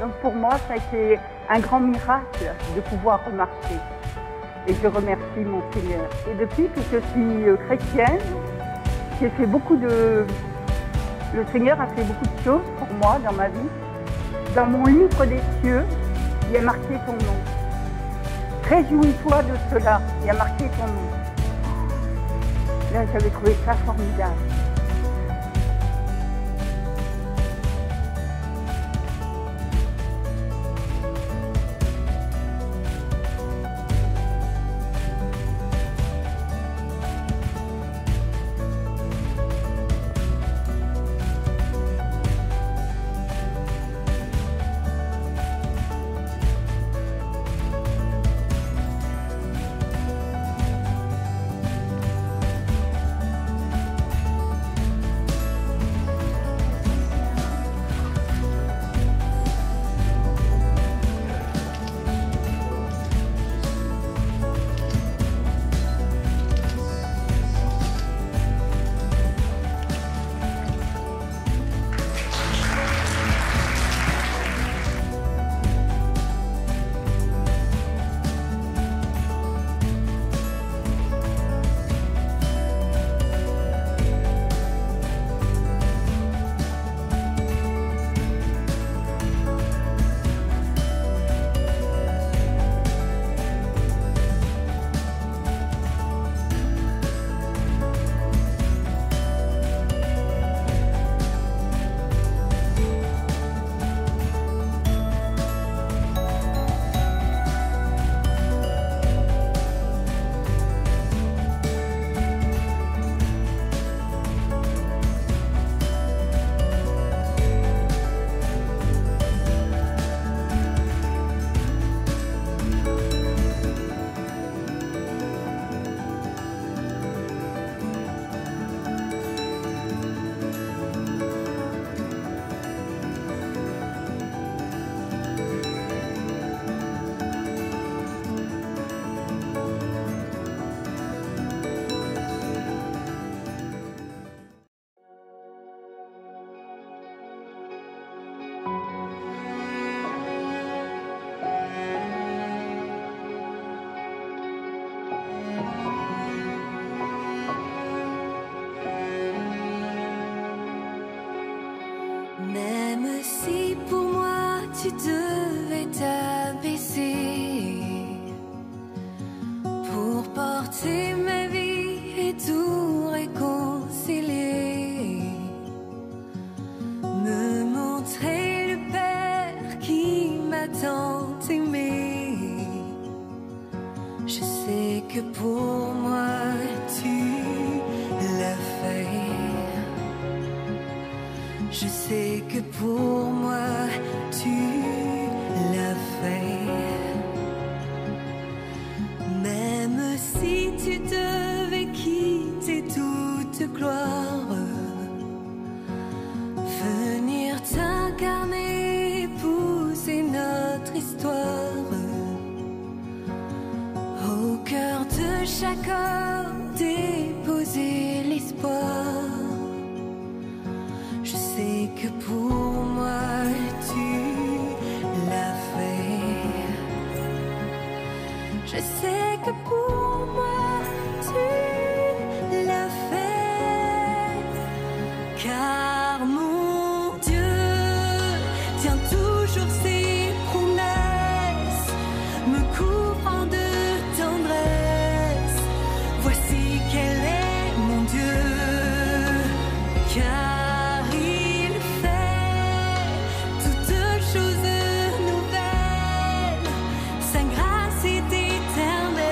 Donc pour moi, ça a été un grand miracle de pouvoir remarcher. Et je remercie mon Seigneur. Et depuis que je suis chrétienne, j'ai fait beaucoup de... Le Seigneur a fait beaucoup de choses pour moi dans ma vie. Dans mon livre des cieux, il y a marqué ton nom. Réjouis-toi de cela, il y a marqué ton nom. Là, j'avais trouvé ça formidable. Même si pour moi tu devais t'abaisser pour porter ma vie et tout réconcilier, me montrer le Père qui m'a tant aimé, je sais que pour moi tu l'as fait. Je sais que pour moi tu l'as fait. Même si tu devais quitter toute gloire, venir t'incarner, épouser notre histoire, au cœur de chaque homme déposer l'espoir. Je sais que pour moi tu l'as fait. Je sais que pour moi tu l'as fait. Car mon Dieu tient toujours ses promesses, me couvrant de tendresse. Voici quel est mon Dieu. Car chose nouvelle, sa grâce est éternelle.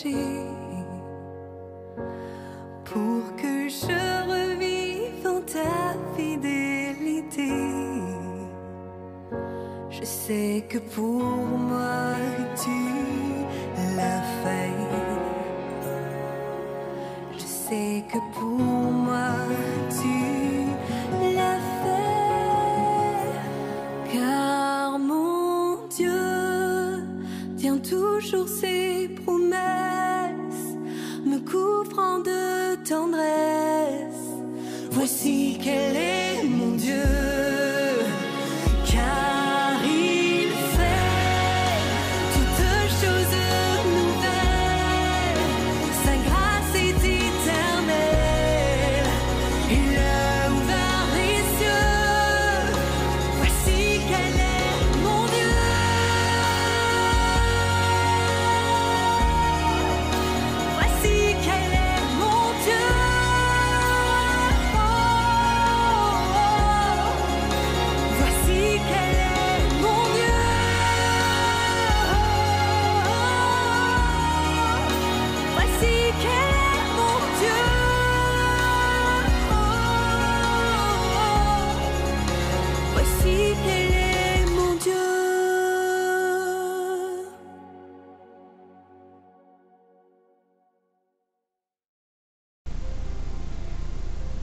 péchés, pour que je revive en ta fidélité. Je sais que pour moi tu l'as fait. Je sais que pour moi tu l'as fait. Car mon Dieu tient toujours ses promesses, me couvrant de tendresse. Voici quel est mon Dieu.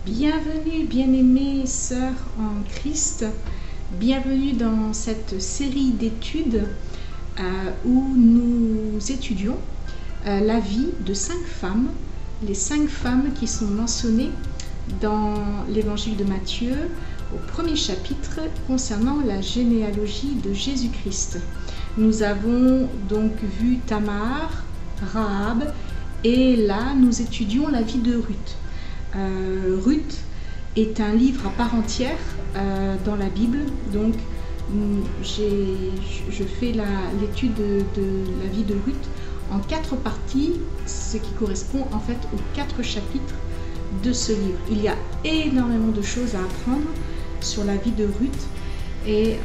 Bienvenue, bien-aimées sœurs en Christ, bienvenue dans cette série d'études où nous étudions la vie de 5 femmes, les 5 femmes qui sont mentionnées dans l'évangile de Matthieu au premier chapitre concernant la généalogie de Jésus-Christ. Nous avons donc vu Tamar, Rahab et là nous étudions la vie de Ruth. Ruth est un livre à part entière dans la Bible, donc je fais l'étude de la vie de Ruth en 4 parties, ce qui correspond en fait aux 4 chapitres de ce livre. Il y a énormément de choses à apprendre sur la vie de Ruth et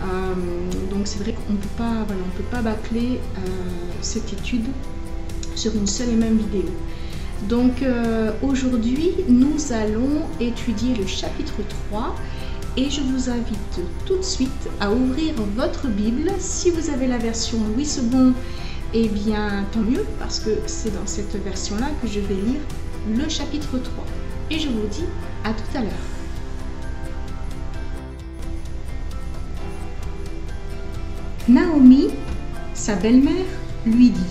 donc c'est vrai qu'on ne peut pas bâcler cette étude sur une seule et même vidéo. Donc aujourd'hui, nous allons étudier le chapitre 3 et je vous invite tout de suite à ouvrir votre Bible. Si vous avez la version Louis II, eh bien tant mieux parce que c'est dans cette version-là que je vais lire le chapitre 3. Et je vous dis à tout à l'heure. Naomi, sa belle-mère, lui dit :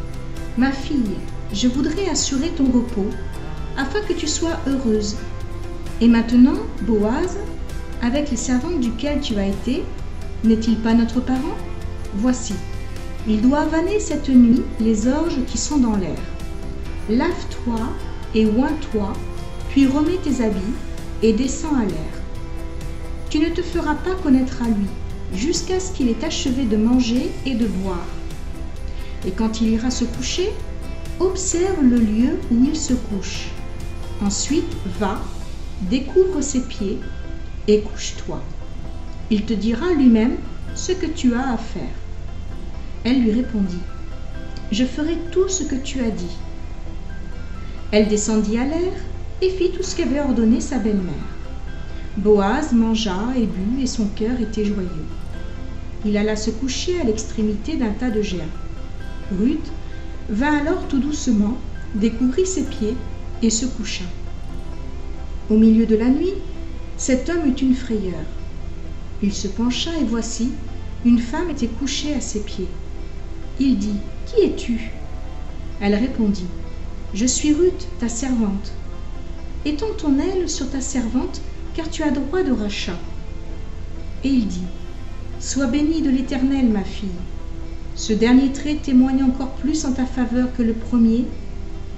« Ma fille, je voudrais assurer ton repos, afin que tu sois heureuse. Et maintenant, Boaz, avec les servantes duquel tu as été, n'est-il pas notre parent? Voici, il doit vanner cette nuit les orges qui sont dans l'air. Lave-toi et oins-toi, puis remets tes habits et descends à l'air. Tu ne te feras pas connaître à lui, jusqu'à ce qu'il ait achevé de manger et de boire. Et quand il ira se coucher, observe le lieu où il se couche. Ensuite, va, découvre ses pieds et couche-toi. Il te dira lui-même ce que tu as à faire. » Elle lui répondit : « Je ferai tout ce que tu as dit. » Elle descendit à l'air et fit tout ce qu'avait ordonné sa belle-mère. Boaz mangea et but et son cœur était joyeux. Il alla se coucher à l'extrémité d'un tas de gerbes. Ruth vint alors tout doucement, découvrit ses pieds et se coucha. Au milieu de la nuit, cet homme eut une frayeur. Il se pencha et voici, une femme était couchée à ses pieds. Il dit : « Qui es-tu ? » Elle répondit : « Je suis Ruth, ta servante. Étends ton aile sur ta servante, car tu as droit de rachat. » Et il dit : « Sois bénie de l'Éternel, ma fille. Ce dernier trait témoigne encore plus en ta faveur que le premier,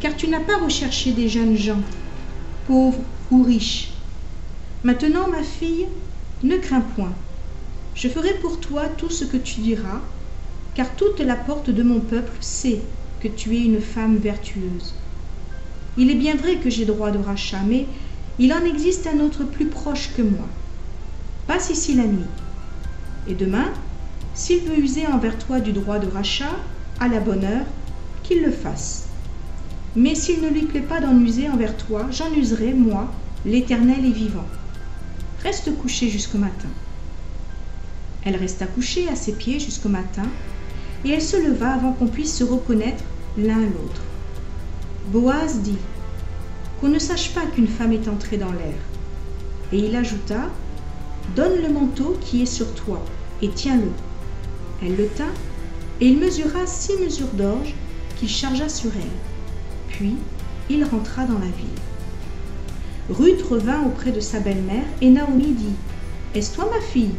car tu n'as pas recherché des jeunes gens, pauvres ou riches. Maintenant, ma fille, ne crains point. Je ferai pour toi tout ce que tu diras, car toute la porte de mon peuple sait que tu es une femme vertueuse. Il est bien vrai que j'ai droit de rachat, mais il en existe un autre plus proche que moi. Passe ici la nuit. Et demain, s'il veut user envers toi du droit de rachat, à la bonne heure, qu'il le fasse. Mais s'il ne lui plaît pas d'en user envers toi, j'en userai, moi, l'Éternel et vivant. Reste couchée jusqu'au matin. Elle resta couchée à ses pieds jusqu'au matin, et elle se leva avant qu'on puisse se reconnaître l'un l'autre. Boaz dit, qu'on ne sache pas qu'une femme est entrée dans l'air. Et il ajouta, donne le manteau qui est sur toi, et tiens-le. Elle le tint, et il mesura 6 mesures d'orge qu'il chargea sur elle. Puis il rentra dans la ville. Ruth revint auprès de sa belle-mère, et Naomi dit, est-ce toi ma fille?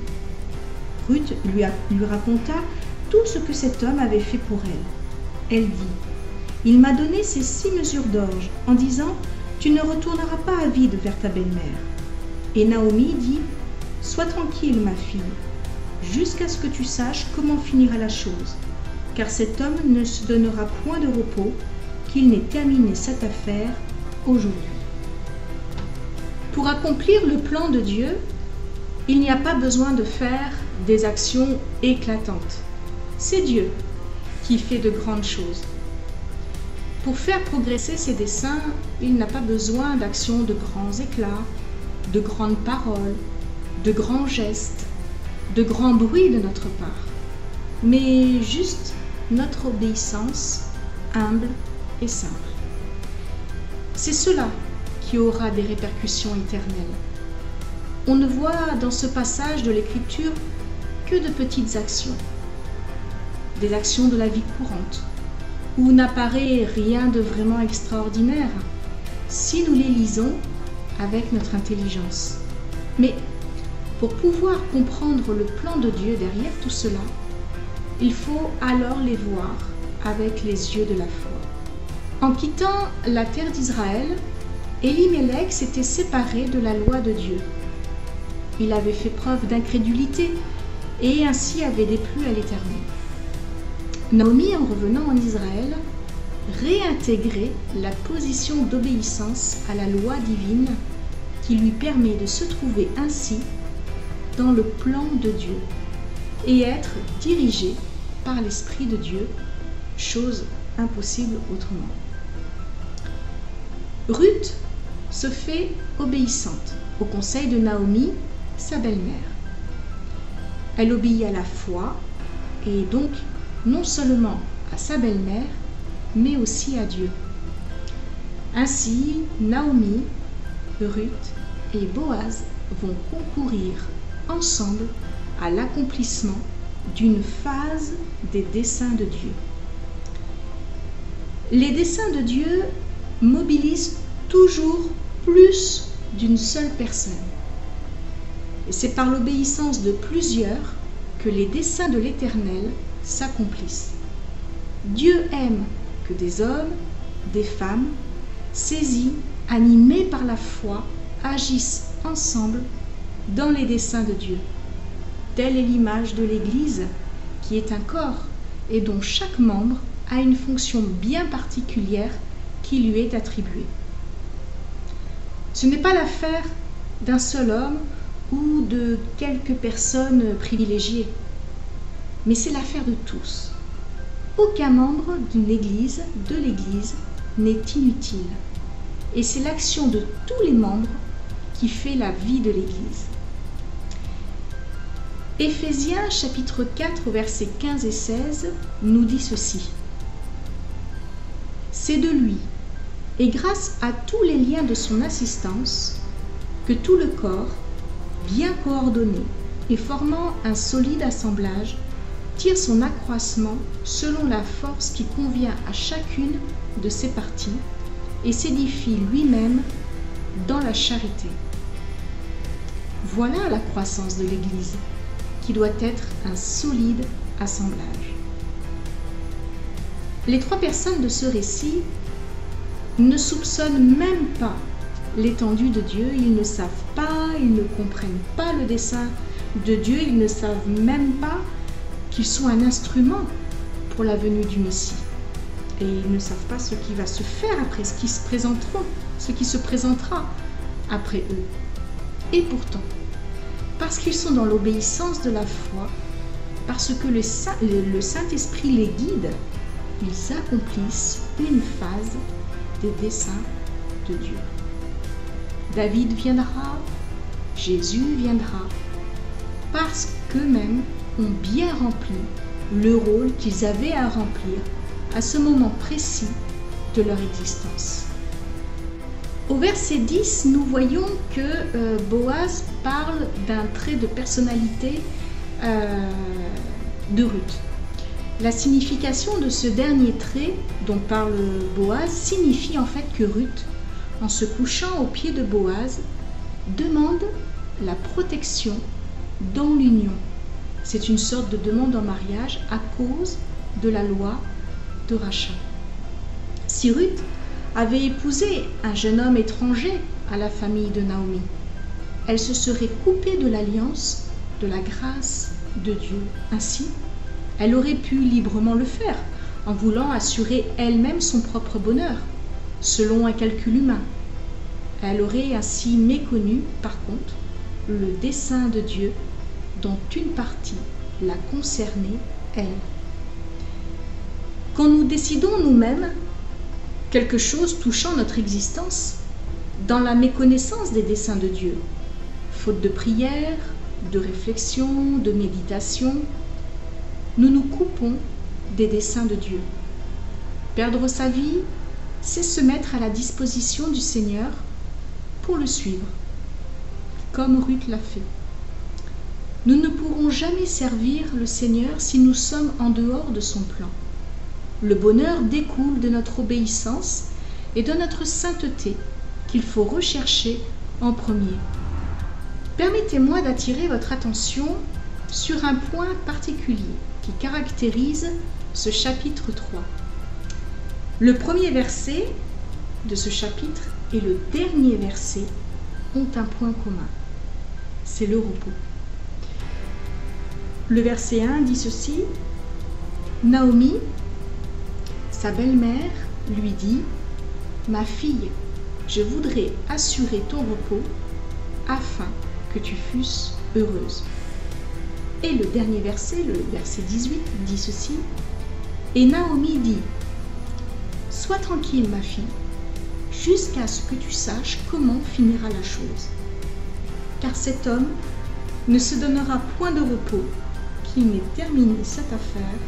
Ruth lui raconta tout ce que cet homme avait fait pour elle. Elle dit, il m'a donné ces 6 mesures d'orge, en disant, tu ne retourneras pas à vide vers ta belle-mère. Et Naomi dit, sois tranquille ma fille, jusqu'à ce que tu saches comment finira la chose, car cet homme ne se donnera point de repos, qu'il n'ait terminé cette affaire aujourd'hui. Pour accomplir le plan de Dieu, il n'y a pas besoin de faire des actions éclatantes. C'est Dieu qui fait de grandes choses. Pour faire progresser ses desseins, il n'a pas besoin d'actions de grands éclats, de grandes paroles, de grands gestes, de grands bruits de notre part, mais juste notre obéissance humble et simple. C'est cela qui aura des répercussions éternelles. On ne voit dans ce passage de l'Écriture que de petites actions, des actions de la vie courante, où n'apparaît rien de vraiment extraordinaire si nous les lisons avec notre intelligence. Mais pour pouvoir comprendre le plan de Dieu derrière tout cela, il faut alors les voir avec les yeux de la foi. En quittant la terre d'Israël, Élimélec s'était séparé de la loi de Dieu. Il avait fait preuve d'incrédulité et ainsi avait déplu à l'Éternel. Naomi, en revenant en Israël, réintégrait la position d'obéissance à la loi divine qui lui permet de se trouver ainsi dans le plan de Dieu et être dirigée par l'Esprit de Dieu, chose impossible autrement. Ruth se fait obéissante au conseil de Naomi, sa belle-mère. Elle obéit à la foi et donc non seulement à sa belle-mère, mais aussi à Dieu. Ainsi, Naomi, Ruth et Boaz vont concourir ensemble à l'accomplissement d'une phase des desseins de Dieu. Les desseins de Dieu mobilisent toujours plus d'une seule personne. Et c'est par l'obéissance de plusieurs que les desseins de l'Éternel s'accomplissent. Dieu aime que des hommes, des femmes, saisis, animés par la foi, agissent ensemble dans les desseins de Dieu. Telle est l'image de l'Église, qui est un corps et dont chaque membre a une fonction bien particulière qui lui est attribuée. Ce n'est pas l'affaire d'un seul homme ou de quelques personnes privilégiées, mais c'est l'affaire de tous. Aucun membre de l'Église n'est inutile, et c'est l'action de tous les membres qui fait la vie de l'Église. Éphésiens chapitre 4 versets 15 et 16 nous dit ceci. C'est de lui, et grâce à tous les liens de son assistance, que tout le corps, bien coordonné et formant un solide assemblage, tire son accroissement selon la force qui convient à chacune de ses parties et s'édifie lui-même dans la charité. Voilà la croissance de l'Église, qui doit être un solide assemblage. Les 3 personnes de ce récit ne soupçonnent même pas l'étendue de Dieu, ils ne savent pas, ils ne comprennent pas le dessein de Dieu, ils ne savent même pas qu'ils sont un instrument pour la venue du Messie. Et ils ne savent pas ce qui va se faire après, ce qui se présentera après eux. Et pourtant, parce qu'ils sont dans l'obéissance de la foi, parce que le Saint-Esprit les guide, ils accomplissent une phase des desseins de Dieu. David viendra, Jésus viendra, parce qu'eux-mêmes ont bien rempli le rôle qu'ils avaient à remplir à ce moment précis de leur existence. Au verset 10, nous voyons que Boaz parle d'un trait de personnalité de Ruth. La signification de ce dernier trait dont parle Boaz signifie en fait que Ruth, en se couchant aux pieds de Boaz, demande la protection dans l'union. C'est une sorte de demande en mariage à cause de la loi de rachat. Si Ruth avait épousé un jeune homme étranger à la famille de Naomi, elle se serait coupée de l'alliance, de la grâce de Dieu. Ainsi, elle aurait pu librement le faire en voulant assurer elle-même son propre bonheur, selon un calcul humain. Elle aurait ainsi méconnu, par contre, le dessein de Dieu dont une partie la concernait, elle. Quand nous décidons nous-mêmes quelque chose touchant notre existence, dans la méconnaissance des desseins de Dieu, faute de prière, de réflexion, de méditation, nous nous coupons des desseins de Dieu. Perdre sa vie, c'est se mettre à la disposition du Seigneur pour le suivre, comme Ruth l'a fait. Nous ne pourrons jamais servir le Seigneur si nous sommes en dehors de son plan. Le bonheur découle de notre obéissance et de notre sainteté qu'il faut rechercher en premier. Permettez-moi d'attirer votre attention sur un point particulier qui caractérise ce chapitre 3. Le premier verset de ce chapitre et le dernier verset ont un point commun, c'est le repos. Le verset 1 dit ceci: Naomi, sa belle-mère, lui dit: Ma fille, je voudrais assurer ton repos afin que tu fusses heureuse. Et le dernier verset, le verset 18, dit ceci: Et Naomi dit: Sois tranquille, ma fille, jusqu'à ce que tu saches comment finira la chose. Car cet homme ne se donnera point de repos qu'il n'ait terminé cette affaire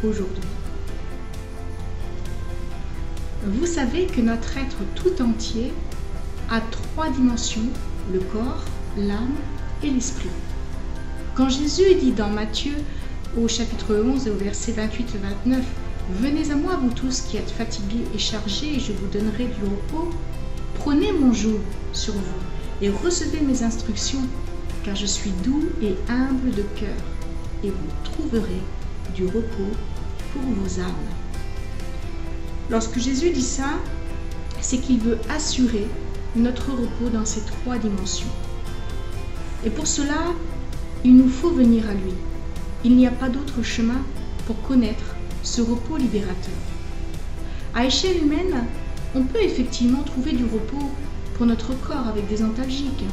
aujourd'hui. Vous savez que notre être tout entier a 3 dimensions, le corps, l'âme et l'esprit. Quand Jésus dit dans Matthieu au chapitre 11 et au verset 28 et 29, « Venez à moi, vous tous qui êtes fatigués et chargés, et je vous donnerai du repos. Prenez mon joug sur vous et recevez mes instructions, car je suis doux et humble de cœur, et vous trouverez du repos pour vos âmes. » Lorsque Jésus dit ça, c'est qu'il veut assurer notre repos dans ces 3 dimensions. Et pour cela, il nous faut venir à lui. Il n'y a pas d'autre chemin pour connaître ce repos libérateur. À échelle humaine, on peut effectivement trouver du repos pour notre corps avec des antalgiques,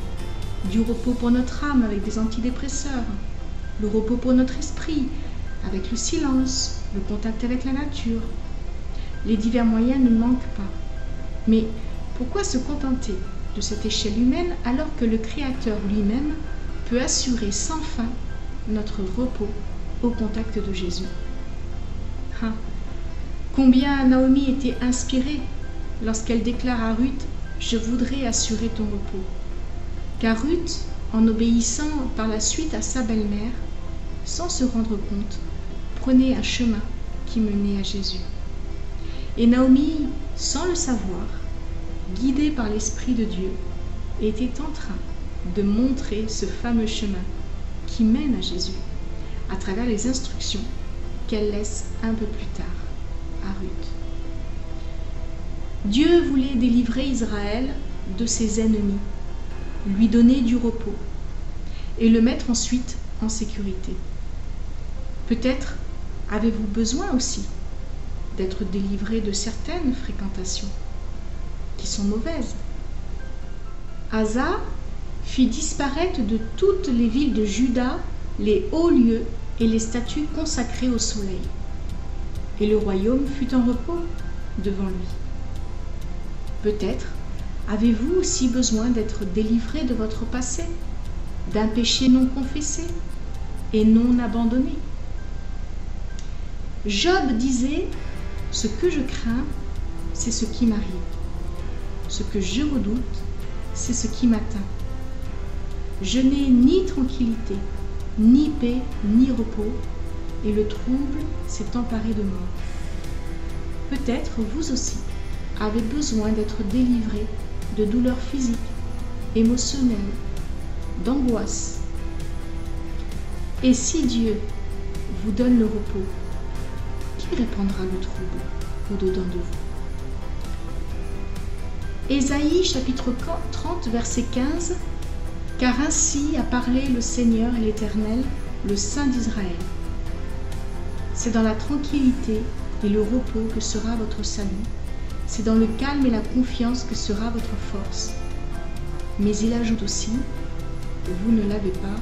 du repos pour notre âme avec des antidépresseurs, le repos pour notre esprit avec le silence, le contact avec la nature. Les divers moyens ne manquent pas. Mais pourquoi se contenter de cette échelle humaine alors que le Créateur lui-même peut assurer sans fin notre repos au contact de Jésus? Combien Naomi était inspirée lorsqu'elle déclare à Ruth: « Je voudrais assurer ton repos ». Car Ruth, en obéissant par la suite à sa belle-mère, sans se rendre compte, prenait un chemin qui menait à Jésus. Et Naomi, sans le savoir, guidée par l'Esprit de Dieu, était en train de montrer ce fameux chemin qui mène à Jésus, à travers les instructions qu'elle laisse un peu plus tard à Ruth. Dieu voulait délivrer Israël de ses ennemis, lui donner du repos et le mettre ensuite en sécurité. Peut-être avez-vous besoin aussi d'être délivré de certaines fréquentations qui sont mauvaises. Asa fit disparaître de toutes les villes de Juda les hauts lieux et les statues consacrées au soleil. Et le royaume fut en repos devant lui. Peut-être avez-vous aussi besoin d'être délivré de votre passé, d'un péché non confessé et non abandonné. Job disait « Ce que je crains, c'est ce qui m'arrive. Ce que je redoute, c'est ce qui m'atteint. Je n'ai ni tranquillité, ni paix, ni repos, et le trouble s'est emparé de moi. » Peut-être vous aussi avez besoin d'être délivré de douleurs physiques, émotionnelles, d'angoisse. Et si Dieu vous donne le repos, qui répandra le trouble au-dedans de vous? Ésaïe chapitre 30 verset 15 « Car ainsi a parlé le Seigneur et l'Éternel, le Saint d'Israël. C'est dans la tranquillité et le repos que sera votre salut. C'est dans le calme et la confiance que sera votre force. » Mais il ajoute aussi « Vous ne l'avez pas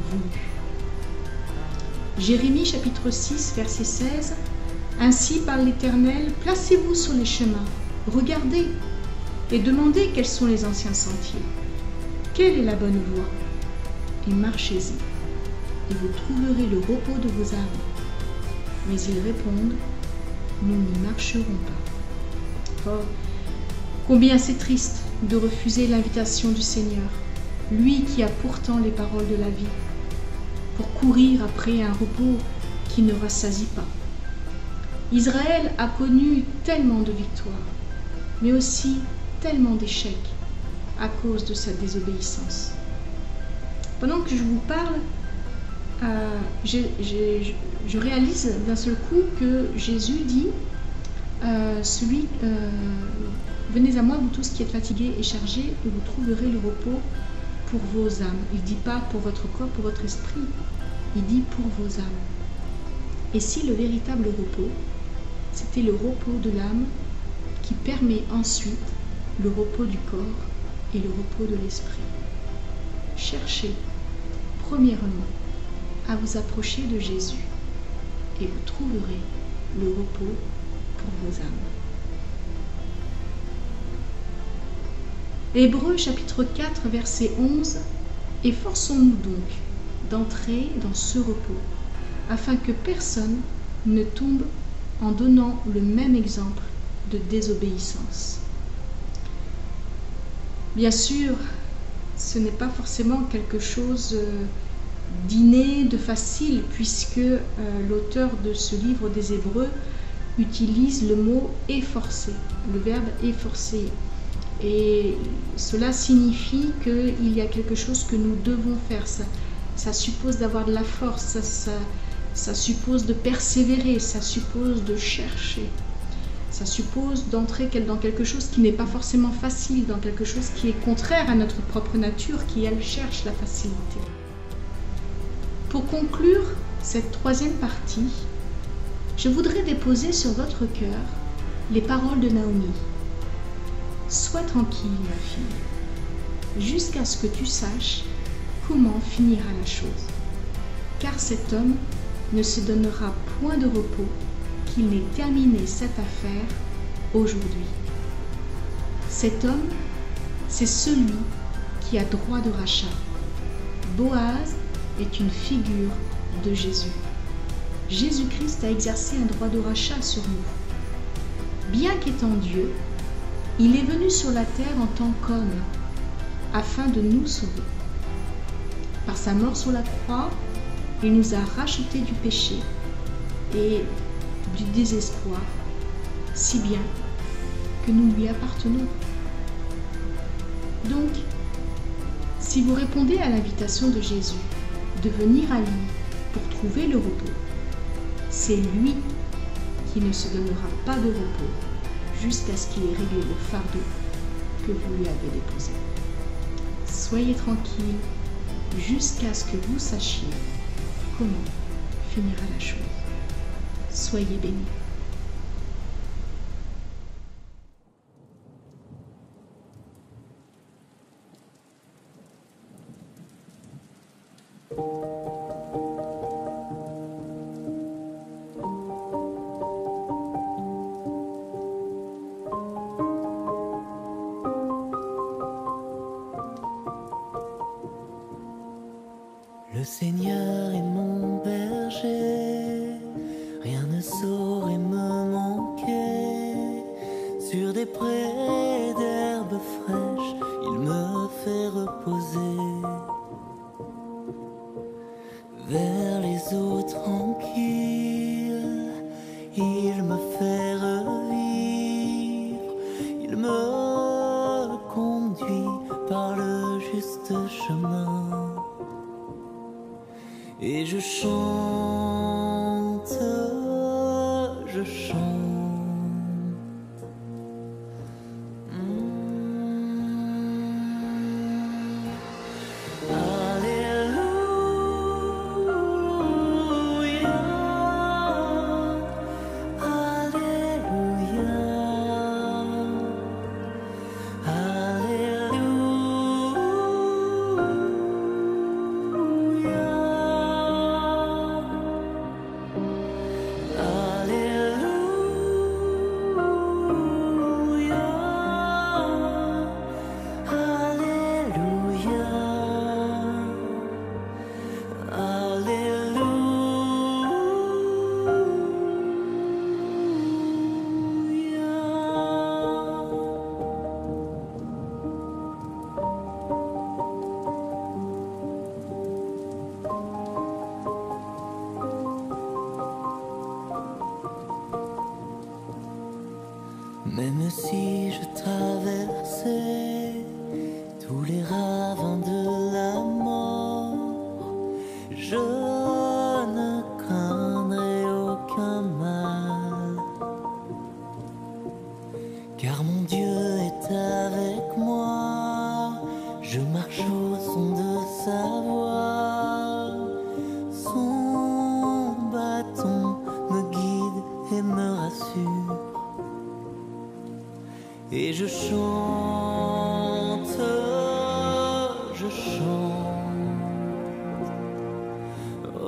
voulu. » Jérémie chapitre 6 verset 16 « Ainsi parle l'Éternel, placez-vous sur les chemins, regardez et demandez quels sont les anciens sentiers. Quelle est la bonne voie? Et marchez-y, et vous trouverez le repos de vos âmes. » Mais ils répondent « Nous n'y marcherons pas. » Oh, combien c'est triste de refuser l'invitation du Seigneur, lui qui a pourtant les paroles de la vie, pour courir après un repos qui ne rassasie pas. Israël a connu tellement de victoires, mais aussi tellement d'échecs à cause de sa désobéissance. Pendant que je vous parle, je réalise d'un seul coup que Jésus dit venez à moi, vous tous qui êtes fatigués et chargés, et vous trouverez le repos pour vos âmes. Il ne dit pas pour votre corps, pour votre esprit, il dit pour vos âmes. Et si le véritable repos, c'était le repos de l'âme qui permet ensuite le repos du corps et le repos de l'esprit. Cherchez, premièrement, à vous approcher de Jésus et vous trouverez le repos pour vos âmes. Hébreux chapitre 4 verset 11 « Efforçons-nous donc d'entrer dans ce repos, afin que personne ne tombe en donnant le même exemple de désobéissance. » Bien sûr, ce n'est pas forcément quelque chose d'inné, de facile, puisque l'auteur de ce livre des Hébreux utilise le mot « efforcer », le verbe « efforcer ». Et cela signifie qu'il y a quelque chose que nous devons faire. Ça suppose d'avoir de la force, ça suppose de persévérer, ça suppose de chercher. Ça suppose d'entrer dans quelque chose qui n'est pas forcément facile, dans quelque chose qui est contraire à notre propre nature, qui, elle, cherche la facilité. Pour conclure cette troisième partie, je voudrais déposer sur votre cœur les paroles de Naomi. Sois tranquille, ma fille, jusqu'à ce que tu saches comment finira la chose. Car cet homme ne se donnera point de repos qu'il n'ait terminé cette affaire aujourd'hui. Cet homme, c'est celui qui a droit de rachat. Boaz est une figure de Jésus. Jésus-Christ a exercé un droit de rachat sur nous. Bien qu'étant Dieu, il est venu sur la terre en tant qu'homme, afin de nous sauver. Par sa mort sur la croix, il nous a rachetés du péché et du désespoir, si bien que nous lui appartenons. Donc, si vous répondez à l'invitation de Jésus de venir à lui pour trouver le repos, c'est lui qui ne se donnera pas de repos jusqu'à ce qu'il ait réglé le fardeau que vous lui avez déposé. Soyez tranquille jusqu'à ce que vous sachiez comment finira la chose. Soyez bénis. Le Seigneur est mon berger, rien ne saurait me manquer. Sur des prés d'herbes fraîches, il me fait reposer. Vers les eaux tranquilles, il me fait revivre. Il me conduit par le juste chemin. Et je chante, je chante. Même si je traversais tous les ravins de la mort, je ne craindrai aucun mal, car mon Dieu est avec moi. Je marche au son de sa voix, son bâton me guide et me rassure. Et je chante, je chante. Oh.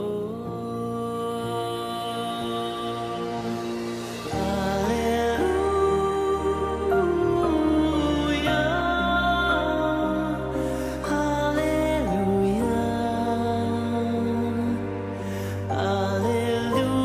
Alléluia, Alléluia, Alléluia.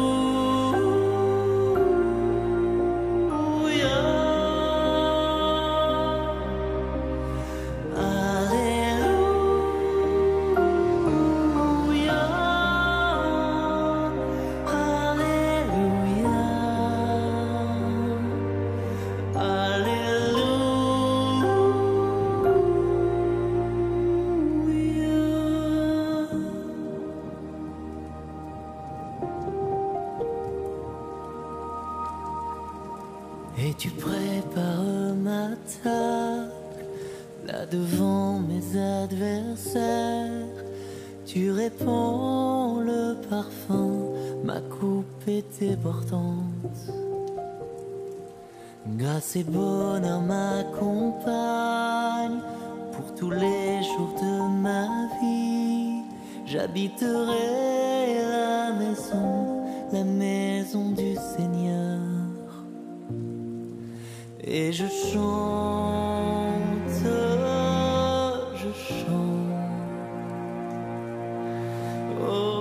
Et tu prépares ma table là devant mes adversaires. Tu répands le parfum, ma coupe est débordante. Grâce et bonheur m'accompagnent pour tous les jours de ma vie. J'habiterai la maison du Seigneur. Et je chante, je chante. Oh.